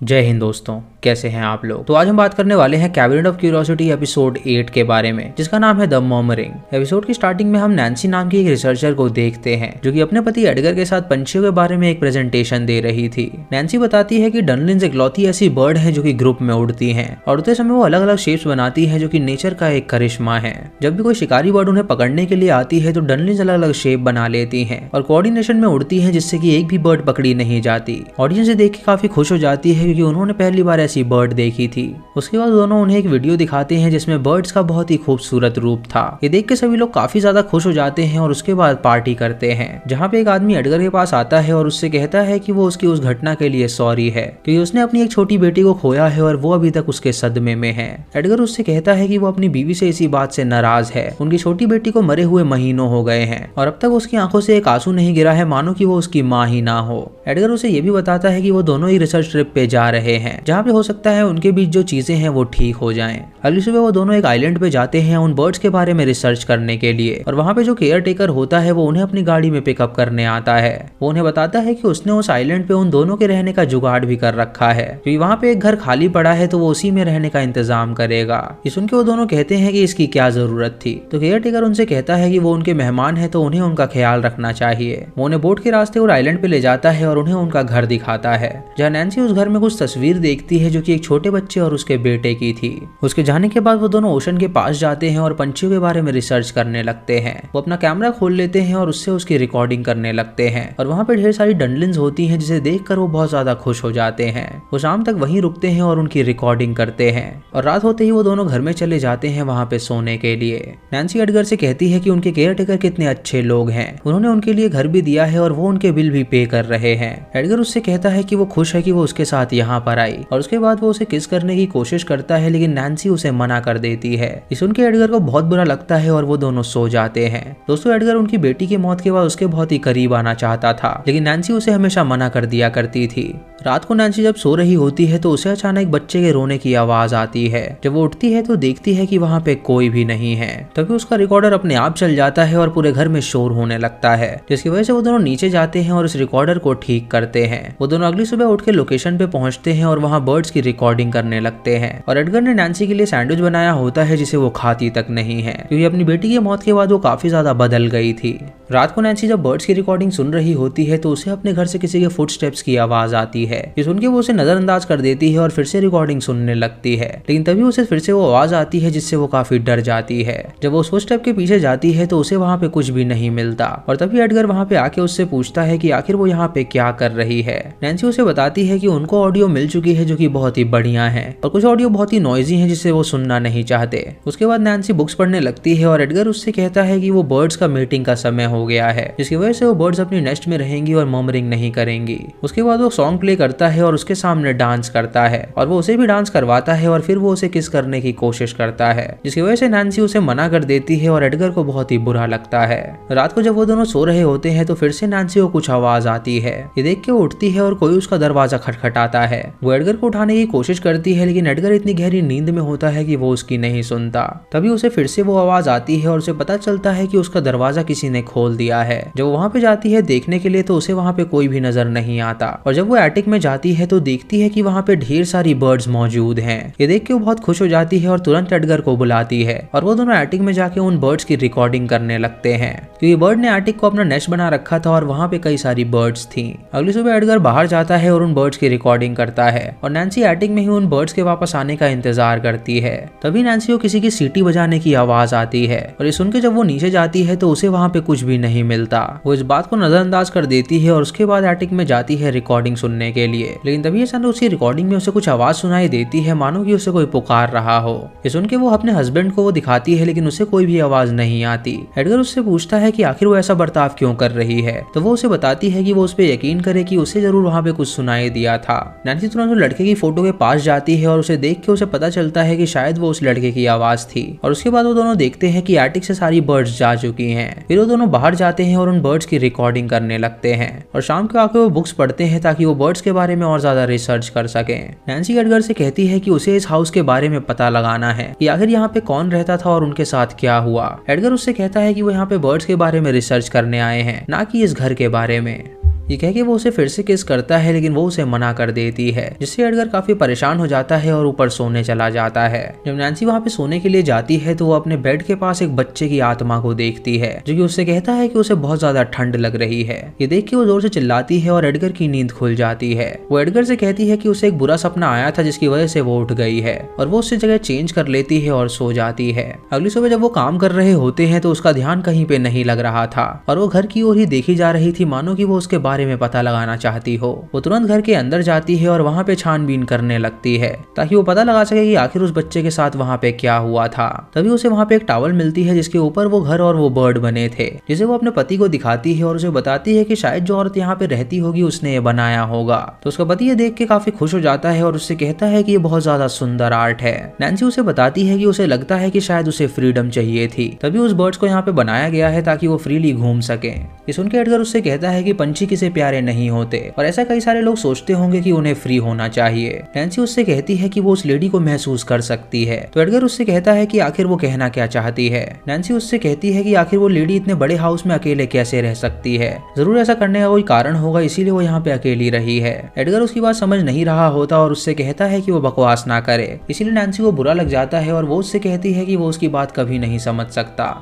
जय हिंद दोस्तों, कैसे हैं आप लोग। तो आज हम बात करने वाले हैं कैबिनेट ऑफ क्यूरियोसिटी एपिसोड 8 के बारे में, जिसका नाम है द मर्मरिंग। एपिसोड की स्टार्टिंग में हम नैन्सी नाम की एक रिसर्चर को देखते हैं जो कि अपने पति एडगर के साथ पंछियों के बारे में एक प्रेजेंटेशन दे रही थी। नैन्सी बताती है कि डनलिन्स इकलौती ऐसी बर्ड है जो कि ग्रुप में उड़ती है और उड़ते समय वो अलग अलग शेप्स बनाती है, जो कि नेचर का एक करिश्मा है। जब भी कोई शिकारी बर्ड उन्हें पकड़ने के लिए आती है तो डनलिन्स अलग अलग शेप बना लेती है और कोऑर्डिनेशन में उड़ती है, जिससे कि एक भी बर्ड पकड़ी नहीं जाती। ऑडियंस देख के काफी खुश हो जाती है क्योंकि उन्होंने पहली बार ऐसी बर्ड देखी थी। उसके बाद दोनों उन्हें एक वीडियो दिखाते हैं जिसमें बर्ड्स का बहुत ही खूबसूरत रूप था। ये देख के सभी लोग काफी ज्यादा खुश हो जाते हैं और उसके बाद पार्टी करते हैं, जहाँ पे एक आदमी एडगर के पास आता है और उससे कहता है कि वो उसकी उस घटना के लिए सॉरी है क्योंकि उसने अपनी एक छोटी बेटी को खोया है और वो अभी तक उसके सदमे में है। एडगर उससे कहता है कि वो अपनी बीवी से इसी बात से नाराज है। उनकी छोटी बेटी को मरे हुए महीनों हो गए हैं और अब तक उसकी आंखों से एक आंसू नहीं गिरा है, मानो कि वो उसकी माँ ही ना हो। एडगर उसे ये भी बताता है कि वो दोनों ही रिसर्च ट्रिप पे जा रहे हैं, जहाँ पे हो सकता है उनके बीच जो चीजें हैं वो ठीक हो जाएं। अगली सुबह वो दोनों एक आइलैंड पे जाते हैं उन बर्ड्स के बारे में रिसर्च करने के लिए, और वहाँ पे जो केयर टेकर होता है वो उन्हें अपनी गाड़ी में पिकअप करने आता है। वो उन्हें बताता है कि उसने उस आइलैंड पे उन दोनों के रहने का जुगाड़ भी कर रखा है, क्योंकि वहाँ पे एक घर खाली पड़ा है तो वो उसी में रहने का इंतजाम करेगा। ये सुन के वो दोनों कहते हैं कि इसकी क्या जरूरत थी। तो केयर टेकर उनसे कहता है कि वो उनके मेहमान है तो उन्हें उनका ख्याल रखना चाहिए। वो उन्हें बोट के रास्ते और आइलैंड पे ले जाता है और उन्हें उनका घर दिखाता है, जहाँ नैन्सी उस घर में कुछ तस्वीर देखती है जो कि एक छोटे बच्चे और उसके बेटे की थी। उसके जाने के बाद वो दोनों ओशन के पास जाते हैं और पंछियों के बारे में रिसर्च करने लगते हैं। वो अपना कैमरा खोल लेते हैं और उससे उसकी रिकॉर्डिंग करने लगते हैं, और वहाँ पे ढेर सारी डनलिन्स होती हैं जिसे देखकर वो बहुत ज्यादा खुश हो जाते हैं। वो शाम तक वहीं रुकते हैं और उनकी रिकॉर्डिंग करते हैं, और रात होते ही वो दोनों घर में चले जाते हैं वहाँ पे सोने के लिए। नैन्सी एडगर से कहती है कि उनके केयर टेकर कितने अच्छे लोग हैं, उन्होंने उनके लिए घर भी दिया है और वो उनके बिल भी पे कर रहे हैं। एडगर उससे कहता है कि वो खुश है कि वो उसके साथ यहाँ पर आई, और उसके बाद वो उसे किस करने की कोशिश करता है, लेकिन नैन्सी उसे मना कर देती है। ये सुन के एडगर को बहुत बुरा लगता है और वो दोनों सो जाते हैं। दोस्तों, एडगर उनकी बेटी की मौत के बाद उसके बहुत ही करीब आना चाहता था, लेकिन नैन्सी उसे हमेशा मना कर दिया करती थी। रात को नैन्सी जब सो रही होती है तो उसे अचानक बच्चे के रोने की आवाज आती है। जब वो उठती है तो देखती है कि वहाँ पे कोई भी नहीं है। तभी उसका रिकॉर्डर अपने आप चल जाता है और पूरे घर में शोर होने लगता है, जिसकी वजह से वो दोनों नीचे जाते हैं और इस रिकॉर्डर को ठीक करते हैं। वो दोनों अगली सुबह उठ के लोकेशन पे पहुंचते हैं और वहाँ बर्ड्स की रिकॉर्डिंग करने लगते हैं, और एडगर ने नैन्सी के लिए सैंडविच बनाया होता है जिसे वो खाती तक नहीं है, क्योंकि अपनी बेटी की मौत के बाद वो काफी ज्यादा बदल गई थी। रात को नैन्सी जब बर्ड्स की रिकॉर्डिंग सुन रही होती है तो उसे अपने घर से किसी के फुटस्टेप्स की आवाज आती है। ये सुन के वो उसे नजरअंदाज कर देती है और फिर से रिकॉर्डिंग सुनने लगती है, लेकिन तभी उसे फिर से वो आवाज आती है जिससे वो काफी डर जाती है। जब वो उस फुटस्टेप के पीछे जाती है तो उसे वहाँ पे कुछ भी नहीं मिलता, और तभी एडगर वहाँ पे आके उससे पूछता है कि आखिर वो यहाँ पे क्या कर रही है। नैन्सी उसे बताती है कि उनको ऑडियो मिल चुकी है जो कि बहुत ही बढ़िया है, और कुछ ऑडियो बहुत ही नॉइजी है जिसे वो सुनना नहीं चाहते। उसके बाद नैन्सी बुक्स पढ़ने लगती है और एडगर उससे कहता है कि वो बर्ड्स का मीटिंग का समय हो गया है, जिसकी वजह से वो बर्ड्स अपनी नेस्ट में रहेंगी और मर्मरिंग नहीं करेंगी। उसके बाद वो सॉन्ग प्ले करता है और उसके सामने डांस करता है, और वो उसे भी डांस करवाता है, और फिर वो उसे किस करने की कोशिश करता है, जिसकी वजह से नैन्सी उसे मना कर देती है और एडगर को बहुत ही बुरा लगता है। रात को जब वो दोनों सो रहे होते हैं तो फिर से नैन्सी को कुछ आवाज आती है। ये देख के वो उठती है और कोई उसका दरवाजा खटखटाता है। वो एडगर को उठाने की कोशिश करती है, लेकिन एडगर इतनी गहरी नींद में होता है कि वो उसकी नहीं सुनता। तभी उसे फिर से वो आवाज आती है और उसे पता चलता है कि उसका दरवाजा किसी ने खोल दिया है। जब वो वहाँ पे जाती है देखने के लिए तो उसे वहाँ पे कोई भी नजर नहीं आता, और जब वो एटिक में जाती है तो देखती है कि वहाँ पे ढेर सारी बर्ड्स मौजूद हैं। ये देख के वो बहुत खुश हो जाती है और तुरंत एडगर को बुलाती है, और वो दोनों एटिक में जाके उन बर्ड्स की रिकॉर्डिंग करने लगते हैं, क्योंकि बर्ड ने एटिक को अपना नेस्ट बना रखा था और वहाँ पे कई सारी बर्ड्स थी। अगली सुबह एडगर बाहर जाता है और उन बर्ड्स की रिकॉर्डिंग करता है, और नैन्सी एटिक में ही उन बर्ड्स के वापस आने का इंतजार करती है। तभी नैन्सी को किसी की सीटी बजाने की आवाज आती है, और ये सुन के जब वो नीचे जाती है तो उसे वहाँ पे कुछ भी नहीं मिलता। वो इस बात को नजरअंदाज कर देती है और उसके बाद एटिक में जाती है रिकॉर्डिंग सुनने के लिए, लेकिन तभी अचानक उसकी रिकॉर्डिंग में उसे कुछ आवाज सुनाई देती है, मानो कि उसे कोई पुकार रहा हो। ये सुन के वो अपने हस्बैंड को वो दिखाती है, लेकिन उसे कोई भी आवाज नहीं आती। एडगर उससे पूछता है कि आखिर वो ऐसा बर्ताव क्यों कर रही है, तो वो उसे बताती है कि वो उस पर यकीन करे कि उसे जरूर वहाँ पे कुछ सुनाई दिया था। नैन्सी तुरंत उस लड़के की फोटो के पास जाती है और उसे देख के उसे पता चलता है कि शायद वो उस लड़के की आवाज थी, और उसके बाद वो दोनों देखते हैं कि एटिक से सारी बर्ड्स जा चुकी हैं। फिर वो दोनों बाहर जाते हैं और उन बर्ड्स की रिकॉर्डिंग करने लगते हैं, और शाम को आके वो बुक्स पढ़ते हैं ताकि वो बर्ड्स के बारे में और ज्यादा रिसर्च कर सकें। नैन्सी एडगर से कहती है कि उसे इस हाउस के बारे में पता लगाना है कि आखिर यहाँ पे कौन रहता था और उनके साथ क्या हुआ। एडगर उससे कहता है कि वो यहाँ पे बर्ड्स के बारे में रिसर्च करने आए हैं, ना कि इस घर के बारे में। ये कह के वो उसे फिर से किस करता है, लेकिन वो उसे मना कर देती है, जिससे एडगर काफी परेशान हो जाता है और ऊपर सोने चला जाता है। जब नैन्सी वहाँ पे सोने के लिए जाती है तो वो अपने बेड के पास एक बच्चे की आत्मा को देखती है, जो कि उससे कहता है कि उसे बहुत ज्यादा ठंड लग रही है। ये देख के वो जोर से चिल्लाती है और एडगर की नींद खुल जाती है। वो एडगर से कहती है कि उसे एक बुरा सपना आया था जिसकी वजह से वो उठ गई है, और वो उससे जगह चेंज कर लेती है और सो जाती है। अगली सुबह जब वो काम कर रहे होते हैं तो उसका ध्यान कहीं पे नहीं लग रहा था और वो घर की ओर ही देखी जा रही थी, मानो कि वो उसके बारे में पता लगाना चाहती हो। वो तुरंत घर के अंदर जाती है और वहाँ पे छानबीन करने लगती है ताकि वो पता लगा सके कि आखिर उस बच्चे के साथ वहाँ पे क्या हुआ था। तभी उसे वहाँ पे एक टॉवल मिलती है जिसके ऊपर वो घर और वो बर्ड बने थे, जिसे वो अपने पति को दिखाती है और उसे बताती है कि शायद जो औरत यहाँ पे रहती होगी उसने ये बनाया होगा। तो उसका पति ये देख के काफी खुश हो जाता है और उससे कहता है कि ये बहुत ज्यादा सुंदर आर्ट है। नैन्सी उसे बताती है कि उसे लगता है कि शायद उसे फ्रीडम चाहिए थी, तभी उस बर्ड्स को यहाँ पे बनाया गया है ताकि वो फ्रीली घूम सके। ये सुन के एडगर उससे कहता है कि पंछी किसे प्यारे नहीं होते और ऐसा कई सारे लोग सोचते होंगे कि उन्हें फ्री होना चाहिए। नैन्सी उससे कहती है कि वो उस लेडी को महसूस कर सकती है, तो एडगर उससे कहता है कि आखिर वो कहना क्या चाहती है। नैन्सी उससे कहती है कि आखिर वो लेडी इतने बड़े हाउस में अकेले कैसे रह सकती है, जरूर ऐसा करने का कोई कारण होगा, इसीलिए वो यहाँ पे अकेली रही है। एडगर उसकी बात समझ नहीं रहा होता और उससे कहता है कि वो बकवास ना करे, इसीलिए नैन्सी को बुरा लग जाता है और वो उससे कहती है कि वो उसकी बात कभी नहीं समझ सकता।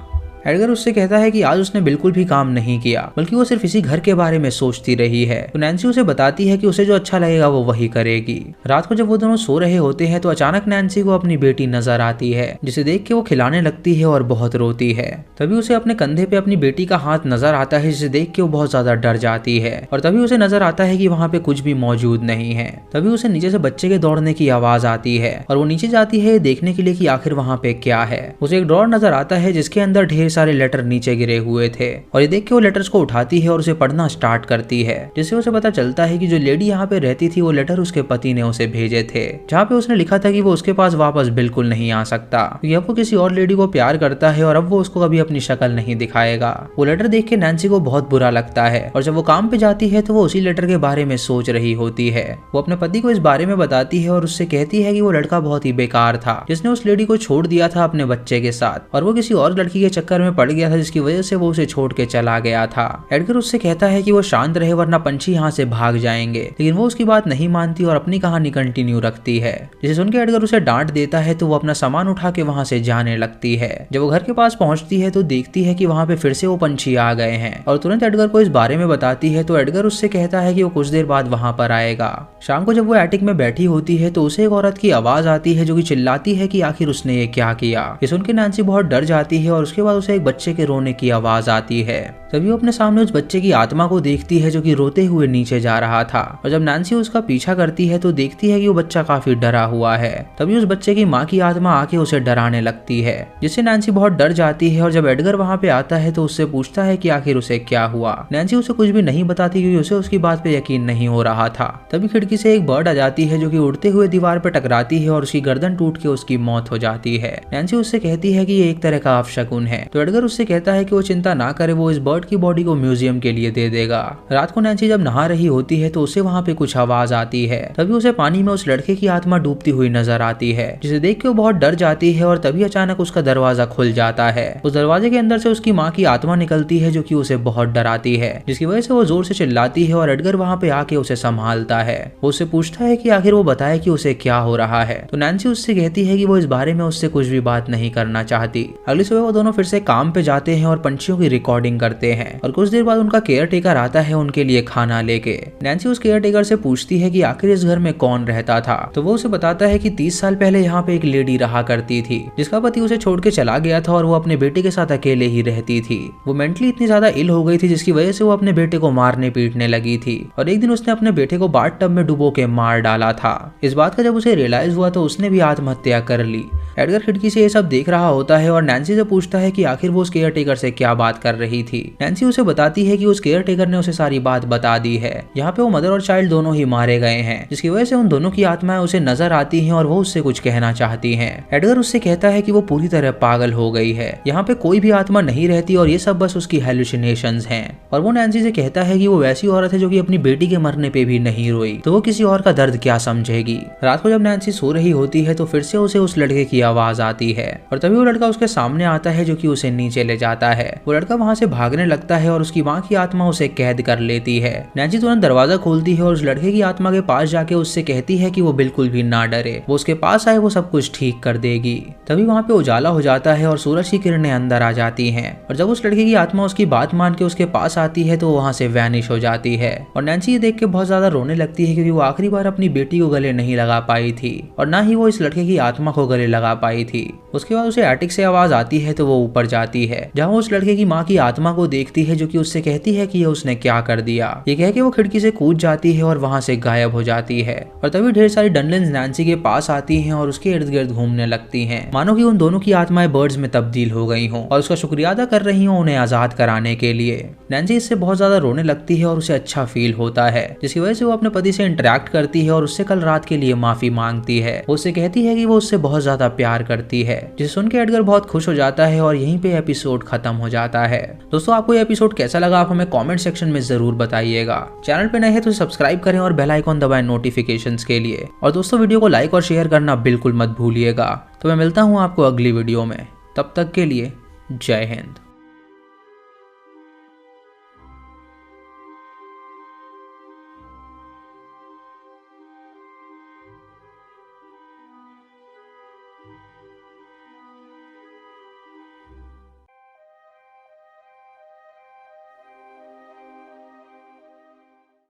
एडगर उससे कहता है कि आज उसने बिल्कुल भी काम नहीं किया, बल्कि वो सिर्फ इसी घर के बारे में सोचती रही है। तो नैन्सी उसे बताती है कि उसे जो अच्छा लगेगा वो वही करेगी। रात को जब वो दोनों सो रहे होते हैं तो अचानक नैन्सी को अपनी बेटी नजर आती है, जिसे देख के वो खिलाने लगती है और बहुत रोती है। तभी उसे अपने कंधे पे अपनी बेटी का हाथ नजर आता है, जिसे देख के वो बहुत ज्यादा डर जाती है और तभी उसे नजर आता है कि वहाँ पे कुछ भी मौजूद नहीं है। तभी उसे नीचे से बच्चे के दौड़ने की आवाज आती है और वो नीचे जाती है देखने के लिए कि आखिर वहाँ पे क्या है। उसे एक ड्रॉअर नजर आता है जिसके अंदर ढेर सारे लेटर नीचे गिरे हुए थे और ये देख के वो लेटर्स को उठाती है और उसे पढ़ना स्टार्ट करती है, जिससे उसे पता चलता है कि जो लेडी यहाँ पे रहती थी वो लेटर उसके पति ने उसे भेजे थे, जहाँ पे उसने लिखा था कि वो उसके पास वापस बिल्कुल नहीं आ सकता, क्योंकि अब वो किसी और लेडी को प्यार करता है और अब वो उसको कभी अपनी शक्ल नहीं दिखाएगा। वो लेटर देख के नैन्सी को बहुत बुरा लगता है और जब वो काम पे जाती है तो वो उसी लेटर के बारे में सोच रही होती है। वो अपने पति को इस बारे में बताती है और उससे कहती है कि वो लड़का बहुत ही बेकार था जिसने उस लेडी को छोड़ दिया था अपने बच्चे के साथ, और वो किसी और लड़की के चक्कर में पड़ गया था जिसकी वजह से वो उसे छोड़ के चला गया था। एडगर उससे कहता है कि वो शांत रहे वरना पंछी यहाँ से भाग जाएंगे, लेकिन वो उसकी बात नहीं मानती और अपनी कहानी कंटिन्यू रखती है। जिसे सुन के एडगर उसे डांट देता है तो वो अपना सामान उठा के वहाँ से जाने लगती है। जब वो घर के पास पहुंचती है तो देखती है कि वहाँ पे फिर से वो पंछी आ गए हैं और तुरंत एडगर को इस बारे में बताती है, तो एडगर उससे कहता है कि वो कुछ देर बाद वहाँ पर आएगा। शाम को जब वो एटिक में बैठी होती है तो उसे एक औरत की आवाज आती है जो कि चिल्लाती है कि आखिर उसने ये क्या किया। ये सुन के नैन्सी बहुत डर जाती है और उसके बाद उसे एक बच्चे के रोने की आवाज आती है। तभी वो अपने सामने उस बच्चे की आत्मा को देखती है जो कि रोते हुए नीचे जा रहा था, और जब नैन्सी उसका पीछा करती है तो देखती है कि वो बच्चा काफी डरा हुआ है। तभी उस बच्चे की माँ की आत्मा आके उसे डराने लगती है, जिससे नैन्सी बहुत डर जाती है और जब एडगर वहाँ पे आता है तो उससे पूछता है कि आखिर उसे क्या हुआ। नैन्सी उसे कुछ भी नहीं बताती क्योंकि उसे उसकी बात पे यकीन नहीं हो रहा था। तभी खिड़की से एक बर्ड आ जाती है जो कि उड़ते हुए दीवार पे टकराती है और उसकी गर्दन टूट के उसकी मौत हो जाती है। नैन्सी उससे कहती है कि ये एक तरह का अपशकुन है, तो एडगर उससे कहता है कि वो चिंता ना करे, वो इस बर्ड की बॉडी को म्यूजियम के लिए दे देगा। रात को नैन्सी जब नहा रही होती है तो उसे वहाँ पे कुछ आवाज आती है। तभी उसे पानी में उस लड़के की आत्मा डूबती हुई नजर आती है, जिसे देख के वो बहुत डर जाती है और तभी अचानक उसका दरवाजा खुल जाता है। उस दरवाजे के अंदर से उसकी माँ की आत्मा निकलती है जो कि उसे बहुत डराती है, जिसकी वजह से वो जोर से चिल्लाती है और एडगर वहाँ पे आके उसे संभालता है। वो उससे पूछता है कि आखिर वो बताए कि उसे क्या हो रहा है, तो नैन्सी उससे कहती है कि वो इस बारे में उससे कुछ भी बात नहीं करना चाहती। अगली सुबह वो दोनों फिर से काम पे जाते हैं और पंछियों की रिकॉर्डिंग करते हैं और कुछ देर बाद उनका केयर टेकर आता है उनके लिए खाना लेके। नैन्सी उस केयर टेकर से पूछती है कि आखिर इस घर में कौन रहता था, तो वो उसे बताता है कि 30 साल पहले यहाँ पे एक लेडी रहा करती थी जिसका पति उसे छोड़ के चला गया था और वो अपने बेटे के साथ अकेले ही रहती थी। वो मेंटली इतनी ज्यादा इल हो गई थी जिसकी वजह से वो अपने बेटे को मारने पीटने लगी थी और एक दिन उसने अपने बेटे को बाथ टब में डुबो के मार डाला था। इस बात का जब उसे रियलाइज हुआ तो उसने भी आत्महत्या कर ली। एडगर खिड़की से ये सब देख रहा होता है और नैन्सी से पूछता है कि आखिर वो उस केयर टेकर से क्या बात कर रही थी। नैन्सी उसे बताती है कि उस केयर टेकर ने उसे सारी बात बता दी है। यहाँ पे वो मदर और चाइल्ड दोनों ही मारे गए हैं, जिसकी वजह से उन दोनों की आत्माएं उसे नजर आती हैं और वो उससे कुछ कहना चाहती हैं। एडगर उससे कहता है कि वो पूरी तरह पागल हो गई है, यहाँ पे कोई भी आत्मा नहीं रहती और ये सब बस उसकी हेलुसिनेशंस हैं। और वो नैन्सी से कहता है कि वो वैसी औरत है जो कि अपनी बेटी के मरने पे भी नहीं रोई, तो वो किसी और का दर्द क्या समझेगी। रात को जब नैन्सी सो रही होती है तो फिर से उसे उस लड़के की आवाज आती है और तभी वो लड़का उसके सामने आता है जो कि उसे नीचे ले जाता है। वो लड़का वहाँ से भागने लगता है और उसकी माँ की आत्मा उसे कैद कर लेती है। नैन्सी तुरंत दरवाजा खोलती है और उस लड़के की आत्मा के पास जाके उससे कहती है कि वो बिल्कुल भी ना डरे, वो उसके पास आए, वो सब कुछ ठीक कर देगी। तभी वहाँ पे उजाला हो जाता है और सूरज की किरणें अंदर आ जाती हैं और जब उस लड़के की आत्मा उसकी बात मान के उसके पास आती है तो वो वहाँ से वैनिश हो जाती है। और नैन्सी ये देख के बहुत ज्यादा रोने लगती है क्योंकि वो आखिरी बार अपनी बेटी को गले नहीं लगा पाई थी और ना ही वो इस लड़के की आत्मा को गले लगा पाई थी। उसके बाद उसे एटिक से आवाज आती है तो वो ऊपर जाती है जहाँ वो उस लड़के की माँ की आत्मा को देखती है जो कि उससे कहती है कि ये उसने क्या कर दिया। ये कह के वो खिड़की से कूद जाती है और वहाँ से गायब हो जाती है। और तभी ढेर सारी डनलिन्स नैन्सी के पास आती हैं और उसके इर्द गिर्द घूमने लगती हैं, मानो कि उन दोनों की आत्माएं बर्ड्स में तब्दील हो गई हों और उसका शुक्रिया अदा कर रही हों उन्हें आजाद कराने के लिए। नैन्सी इससे बहुत ज्यादा रोने लगती है और उसे अच्छा फील होता है जिसकी वजह से वो अपने पति से इंटरेक्ट करती है और उससे कल रात के लिए माफी मांगती है। वो उससे कहती है कि वो उससे बहुत ज्यादा प्यार करती है, जिसे सुन के एडगर बहुत खुश हो जाता है और यहीं पे एपिसोड खत्म हो जाता है। दोस्तों आपको ये एपिसोड कैसा लगा आप हमें कमेंट सेक्शन में जरूर बताइएगा। चैनल पे नए हैं तो सब्सक्राइब करें और बेल आइकॉन दबाएं नोटिफिकेशंस के लिए। और दोस्तों वीडियो को लाइक और शेयर करना बिल्कुल मत भूलिएगा। तो मैं मिलता हूँ आपको अगली वीडियो में, तब तक के लिए जय हिंद।